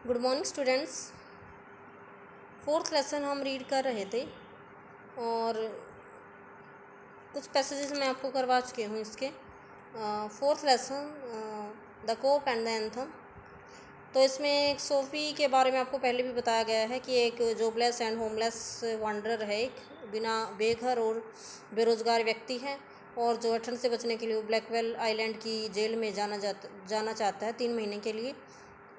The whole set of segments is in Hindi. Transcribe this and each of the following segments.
Good morning students. Fourth lesson हम रीड कर रहे थे और कुछ पैसेजेस मैं आपको करवा चुकी हूँ इसके। Fourth lesson the cop and the anthem. तो इसमें एक सोफ़ी के बारे में आपको पहले भी बताया गया है कि एक जॉबलेस एंड होमलेस वांडरर है, एक बिना बेघर और बेरोज़गार व्यक्ति है और जो ठंड से बचने के लिए वो ब्लैकवेल आइलैंड की जेल में जाना चाहता है 3 महीने के लिए,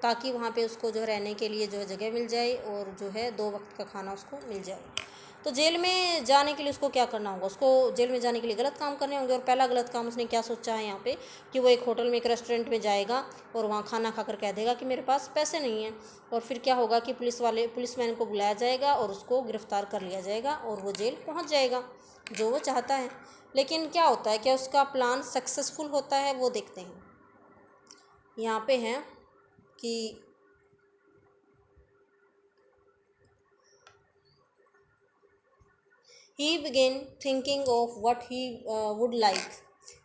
ताकि वहाँ पे उसको जो है रहने के लिए जो है जगह मिल जाए और जो है 2 वक्त का खाना उसको मिल जाए। तो जेल में जाने के लिए उसको क्या करना होगा? उसको जेल में जाने के लिए गलत काम करने होंगे। और पहला गलत काम उसने क्या सोचा है यहाँ पे कि वो एक होटल में, एक रेस्टोरेंट में जाएगा और वहाँ खाना खाकर कह देगा कि मेरे पास पैसे नहीं हैं। और फिर क्या होगा कि पुलिसमैन को बुलाया जाएगा और उसको गिरफ्तार कर लिया जाएगा और वो जेल पहुँच जाएगा, जो वो चाहता है। लेकिन क्या होता है, क्या उसका प्लान सक्सेसफुल होता है? वो देखते हैं। यहाँ पे है कि he began thinking of what he would like।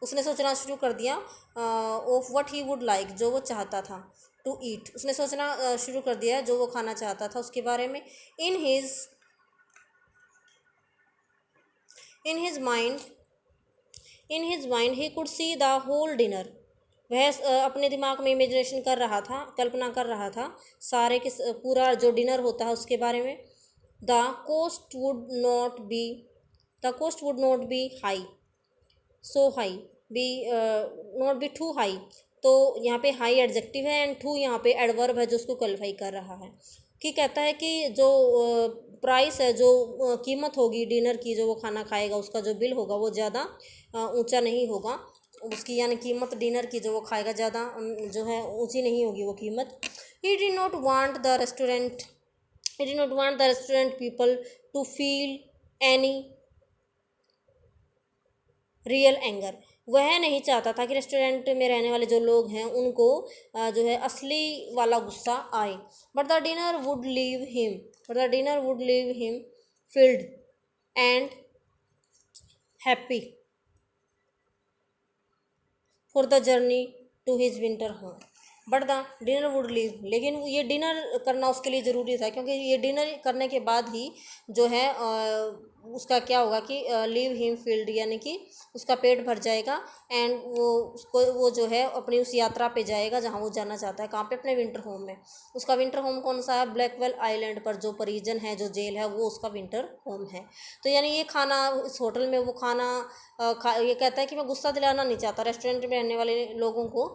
उसने सोचना शुरू कर दिया of what he would like, जो वो चाहता था। टू ईट, उसने सोचना शुरू कर दिया जो वो खाना चाहता था उसके बारे में। इन his mind he could see the whole dinner। वह अपने दिमाग में इमेजिनेशन कर रहा था, कल्पना कर रहा था सारे के पूरा जो डिनर होता है उसके बारे में। The cost would not be the cost would not be high, so high, be not be too high। तो यहाँ पे हाई एडजेक्टिव है एंड टू यहाँ पे एडवर्ब है जो उसको क्वालिफाई कर रहा है। कि कहता है कि जो प्राइस है, जो कीमत होगी डिनर की, जो वो खाना खाएगा उसका जो बिल होगा वो ज़्यादा ऊंचा नहीं होगा उसकी, यानी कीमत डिनर की जो वो खाएगा ज़्यादा जो है ऊंची नहीं होगी वो कीमत। He did not want the restaurant people to feel any real anger. वह नहीं चाहता था कि रेस्टोरेंट में रहने वाले जो लोग हैं उनको जो है असली वाला गुस्सा आए। But the dinner would leave him filled and happy for the journey to his winter home. But the dinner would leave, लेकिन ये डिनर करना उसके लिए ज़रूरी था, क्योंकि ये डिनर करने के बाद ही जो है उसका क्या होगा कि लीव हिम फील्ड, यानी कि उसका पेट भर जाएगा एंड वो जो है अपनी उस यात्रा पे जाएगा जहाँ वो जाना चाहता है। कहाँ पे? अपने विंटर होम में। उसका विंटर होम कौन सा है? ब्लैकवेल आइलैंड पर जो परिजन है, जो जेल है, वो उसका विंटर होम है। तो यानी ये खाना, इस होटल में वो खाना ये कहता है कि मैं गुस्सा दिलाना नहीं चाहता रेस्टोरेंट में रहने वाले लोगों को,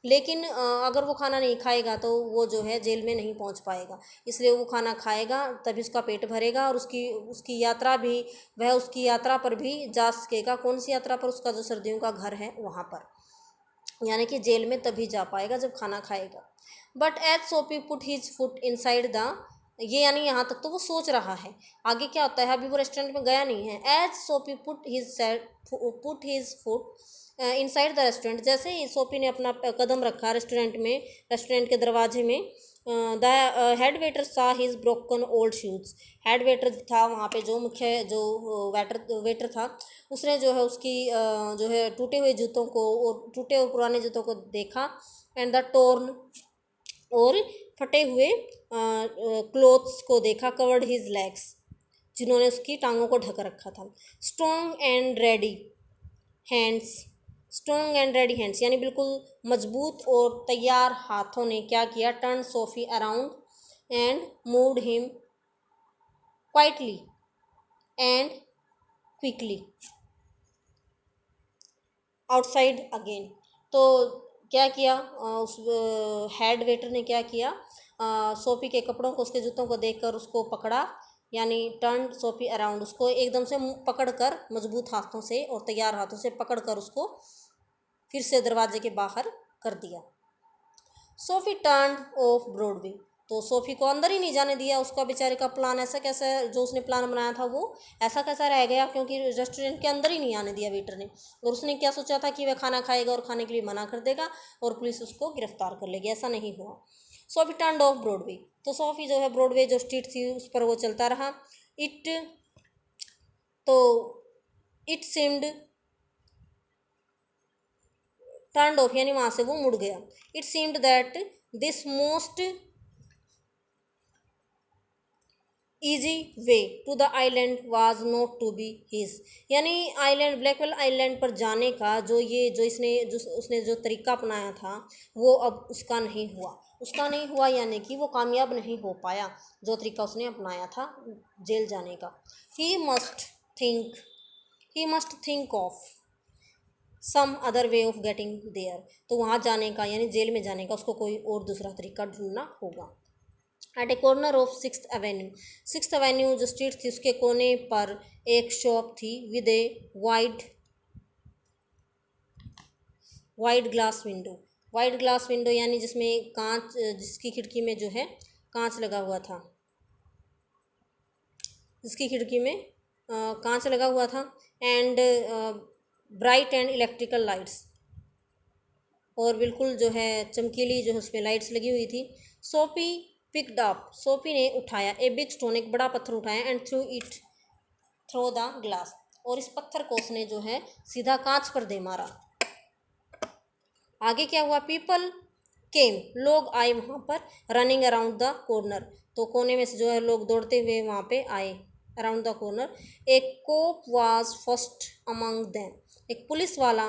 लेकिन अगर वो खाना नहीं खाएगा तो वो जो है जेल में नहीं पहुंच पाएगा। इसलिए वो खाना खाएगा तभी उसका पेट भरेगा और उसकी यात्रा भी, वह उसकी यात्रा पर भी जा सकेगा। कौन सी यात्रा पर? उसका जो सर्दियों का घर है वहाँ पर, यानी कि जेल में तभी जा पाएगा जब खाना खाएगा। But as Soapy put his foot inside the, ये यानी यहाँ तक तो वो सोच रहा है। आगे क्या होता है? अभी वो रेस्टोरेंट में गया नहीं है। As Soapy put his foot inside the restaurant, जैसे ही सोफी ने अपना कदम रखा रेस्टोरेंट में, रेस्टोरेंट के दरवाजे में, द हेड वेटर सा his broken old shoes. Head waiter था वहाँ पे, जो मुख्य जो वेटर था, उसने जो है उसकी जो है टूटे हुए जूतों को और टूटे और पुराने जूतों को देखा। एंड द टोर्न, और फटे हुए क्लोथ्स को देखा। कवर्ड हिज लेग्स, जिन्होंने उसकी टांगों को ढक रखा था। Strong and ready hands, strong and ready hands यानी बिल्कुल मजबूत और तैयार हाथों ने क्या किया? Turn Sophie around and moved him quietly and quickly outside again. तो क्या किया उस हेड वेटर ने? क्या किया? सोफी के कपड़ों को, उसके जूतों को देखकर उसको पकड़ा, यानी टर्न सोफी अराउंड, उसको एकदम से पकड़कर मजबूत हाथों से और तैयार हाथों से पकड़कर उसको फिर से दरवाजे के बाहर कर दिया। सोफी टर्न ऑफ ब्रॉडवे, तो सोफी को अंदर ही नहीं जाने दिया। उसका बेचारे का प्लान ऐसा कैसा, जो उसने प्लान बनाया था वो ऐसा कैसा रह गया, क्योंकि रेस्टोरेंट के अंदर ही नहीं आने दिया वेटर ने। और उसने क्या सोचा था कि वह खाना खाएगा और खाने के लिए मना कर देगा और पुलिस उसको गिरफ्तार कर लेगी। ऐसा नहीं हुआ। सोफी टर्न ऑफ ब्रॉडवे, तो सोफी जो है ब्रॉडवे जो स्ट्रीट थी उस पर वो चलता रहा। तो इट सीम्ड टर्न ऑफ, यानी वहाँ से वो मुड़ गया। It seemed that this most easy way to the island was not to be his, यानी आइलैंड ब्लैकवेल आइलैंड पर जाने का जो उसने जो तरीका अपनाया था वो अब उसका नहीं हुआ, यानी कि वो कामयाब नहीं हो पाया जो तरीका उसने अपनाया था जेल जाने का। He must think of some other way of getting there, तो वहाँ जाने का यानी जेल में जाने का उसको कोई और दूसरा तरीका ढूंढना होगा। At a corner of sixth avenue जो स्ट्रीट थी उसके कोने पर एक शॉप थी with a wide glass window यानी जिसमें कांच, जिसकी खिड़की में जो है कांच लगा हुआ था, and bright and electrical lights, और बिल्कुल जो है चमकीली जो है उसमें लाइट्स लगी हुई थी। सोफी ने उठाया ए बिग स्टोन, एक बड़ा पत्थर उठाया, एंड थ्रो द ग्लास, और इस पत्थर को उसने जो है सीधा कांच पर दे मारा। आगे क्या हुआ? पीपल केम, लोग आए वहाँ पर, रनिंग अराउंड द कॉर्नर, तो कोने में से जो है लोग दौड़ते हुए वहाँ पे आए अराउंड द कॉर्नर। एक कोप वाज फर्स्ट अमंग देम, एक पुलिस वाला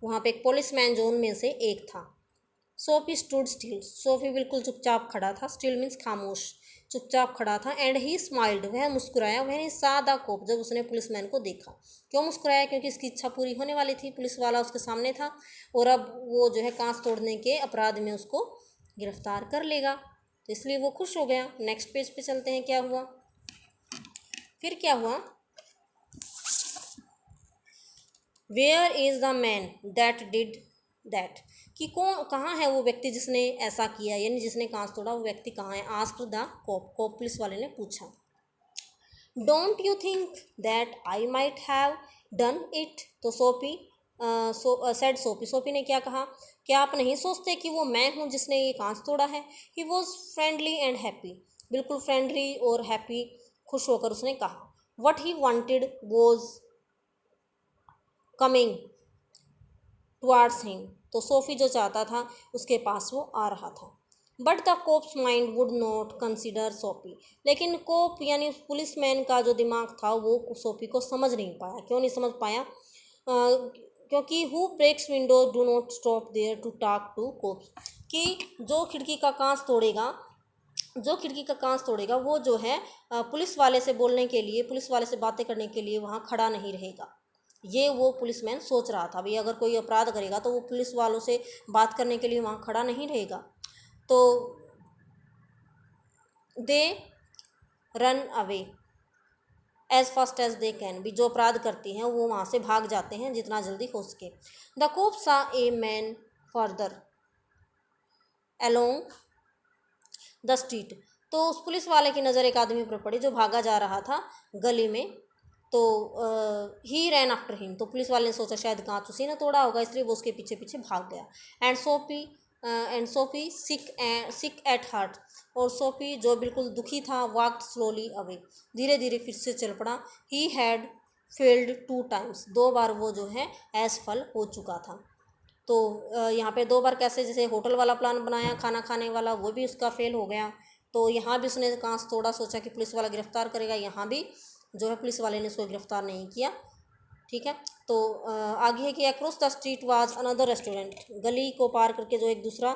वहाँ पे, एक पुलिसमैन जो उनमें से एक था। सोफी स्टूड स्टिल, सोफी बिल्कुल चुपचाप खड़ा था, स्टिल मीन्स खामोश, चुपचाप खड़ा था। एंड ही स्माइल्ड, वह मुस्कुराया, वह सादा कोप, जब उसने पुलिसमैन को देखा। क्यों मुस्कुराया? क्योंकि इसकी इच्छा पूरी होने वाली थी, पुलिस वाला उसके सामने था और अब वो जो है कांच तोड़ने के अपराध में उसको गिरफ्तार कर लेगा, तो इसलिए वो खुश हो गया। नेक्स्ट पेज पे चलते हैं, क्या हुआ फिर क्या हुआ? Where is the man that did that, कि कहाँ है वो व्यक्ति जिसने ऐसा किया, यानी जिसने कांच तोड़ा, वो व्यक्ति कहाँ है? आस्क्ड द कोप, पुलिस वाले ने पूछा। Don't you think that I might have done it, तो सोफी ने क्या कहा? क्या आप नहीं सोचते कि वो मैं हूँ जिसने ये कांच तोड़ा है? He was friendly and happy, बिल्कुल फ्रेंडली और हैप्पी, खुश होकर उसने कहा। What he wanted was coming towards him, तो सोफी जो चाहता था उसके पास वो आ रहा था। But the cops mind would not consider Sophie, लेकिन कोप यानी पुलिसमैन का जो दिमाग था वो सोफी को समझ नहीं पाया। क्यों नहीं समझ पाया? क्योंकि who breaks window do not stop there to talk to cops, कि जो खिड़की का कांच तोड़ेगा वो जो है पुलिस वाले से बोलने के लिए, पुलिस वाले से बातें करने के लिए वहाँ खड़ा नहीं रहेगा। ये वो पुलिसमैन सोच रहा था, भाई अगर कोई अपराध करेगा तो वो पुलिस वालों से बात करने के लिए वहाँ खड़ा नहीं रहेगा। तो they run away as fast as they can, भी जो अपराध करती हैं वो वहाँ से भाग जाते हैं जितना जल्दी हो सके। द कोप सा a man further along the street, तो उस पुलिस वाले की नज़र एक आदमी पर पड़ी जो भागा जा रहा था गली में। तो ही रैन आफ्टर हिम, तो पुलिस वाले ने सोचा शायद कांच उसी ने तोड़ा होगा, इसलिए वो उसके पीछे पीछे भाग गया। And Sophie sick at heart, और सोफी जो बिल्कुल दुखी था, वॉक्ड स्लोली अवे, धीरे धीरे फिर से चल पड़ा। ही हैड फेल्ड 2 टाइम्स, 2 बार वो जो है असफल हो चुका था। तो यहाँ पे 2 बार कैसे? जैसे होटल वाला प्लान बनाया खाना खाने वाला, वो भी उसका फेल हो गया। तो यहाँ भी उसने कांच तोड़ा, सोचा कि पुलिस वाला गिरफ्तार करेगा, यहाँ भी जो है पुलिस वाले ने उसको गिरफ्तार नहीं किया। ठीक है, तो आगे है कि across the street was another restaurant, गली को पार करके जो एक दूसरा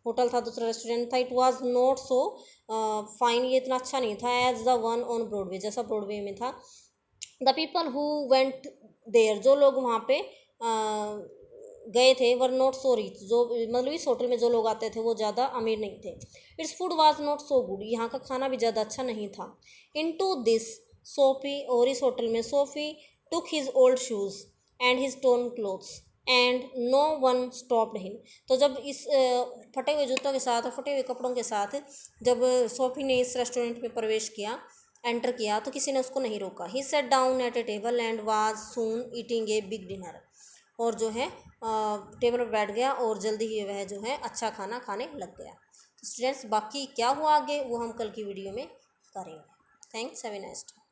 होटल था, दूसरा रेस्टोरेंट था। It was not so fine, ये इतना अच्छा नहीं था, as the one on Broadway, जैसा ब्रॉडवे में था। The people who went there, जो लोग वहाँ पे गए थे, वर नॉट सो रिच, जो मतलब इस होटल में जो लोग आते थे वो ज़्यादा अमीर नहीं थे। Its food was not so good, यहाँ का खाना भी ज़्यादा अच्छा नहीं था। इनटू दिस सोफी, और इस होटल में Soapy took his old shoes and his torn clothes and no one stopped him, तो जब इस फटे हुए जूतों के साथ और फटे हुए कपड़ों के साथ जब सोफी ने इस रेस्टोरेंट में प्रवेश किया, एंटर किया, तो किसी ने उसको नहीं रोका। He sat down at a table and was soon eating a big dinner, और जो है टेबल पर बैठ गया और जल्दी ही वह जो है अच्छा खाना खाने लग गया। तो स्टूडेंट्स बाकी क्या हुआ आगे वो हम कल की वीडियो में करेंगे। Thanks, have a nice day.